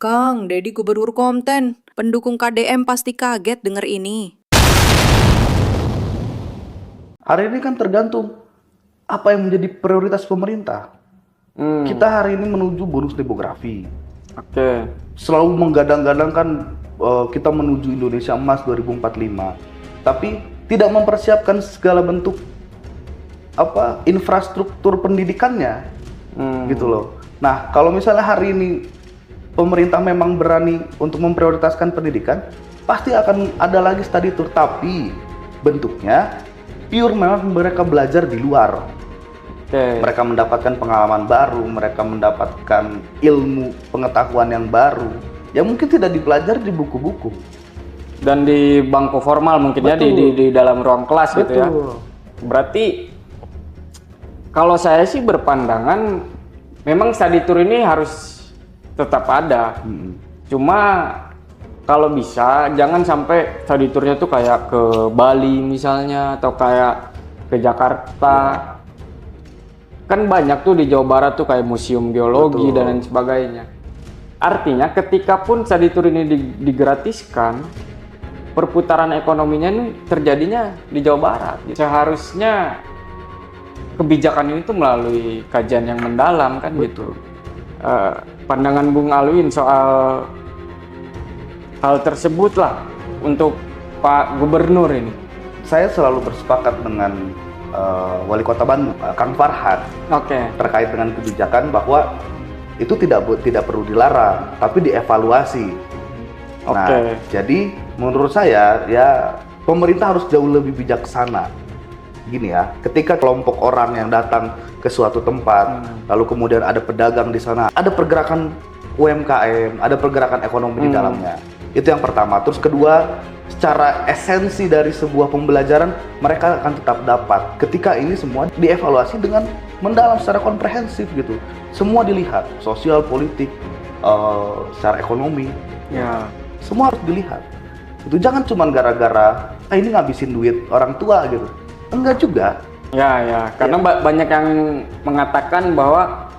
Kang, Dedi gubernur konten. Pendukung KDM pasti kaget denger ini. Hari ini kan tergantung apa yang menjadi prioritas pemerintah. Kita hari ini menuju bonus demografi. Oke. Selalu menggadang-gadangkan kita menuju Indonesia Emas 2045. Tapi tidak mempersiapkan segala bentuk infrastruktur pendidikannya. Gitu loh. Nah, kalau misalnya hari ini pemerintah memang berani untuk memprioritaskan pendidikan, pasti akan ada lagi study tour, tapi bentuknya pure memang mereka belajar di luar. Mereka mendapatkan pengalaman baru, mereka mendapatkan ilmu pengetahuan yang baru yang mungkin tidak dipelajari di buku-buku Dan di bangku formal mungkin ya, di dalam ruang kelas. Betul. Gitu ya. Berarti kalau saya sih berpandangan memang study tour ini harus tetap ada. Cuma kalau bisa jangan sampai study tournya tuh kayak ke Bali misalnya atau kayak ke Jakarta. Kan banyak tuh di Jawa Barat tuh kayak museum geologi. Betul. Dan lain sebagainya. Artinya ketika pun study tour ini digratiskan, perputaran ekonominya ini terjadinya di Jawa Barat. Seharusnya kebijakan ini tuh melalui kajian yang mendalam kan. Betul. Gitu. Pandangan Bung Alwin soal hal tersebut lah untuk Pak Gubernur ini. Saya selalu bersepakat dengan Wali Kota Bandung, Kang Farhan, terkait dengan kebijakan bahwa itu tidak perlu dilarang, tapi dievaluasi. Nah, jadi menurut saya ya pemerintah harus jauh lebih bijaksana. Gini ya, ketika kelompok orang yang datang ke suatu tempat, lalu kemudian ada pedagang di sana, ada pergerakan UMKM, ada pergerakan ekonomi di dalamnya. Itu yang pertama. Terus kedua, secara esensi dari sebuah pembelajaran mereka akan tetap dapat ketika ini semua dievaluasi dengan mendalam secara komprehensif gitu. Semua dilihat, sosial, politik, secara ekonomi, semua harus dilihat. Itu jangan cuma gara-gara ini ngabisin duit orang tua gitu. Enggak juga. Karena banyak yang mengatakan bahwa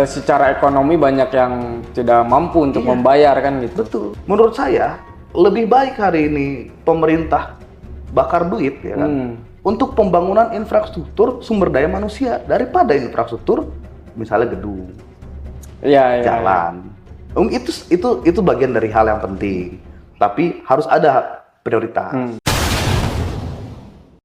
secara ekonomi banyak yang tidak mampu untuk membayar kan gitu. Betul. Menurut saya lebih baik hari ini pemerintah bakar duit ya kan untuk pembangunan infrastruktur sumber daya manusia daripada infrastruktur misalnya gedung, jalan. Itu bagian dari hal yang penting. Tapi harus ada prioritas.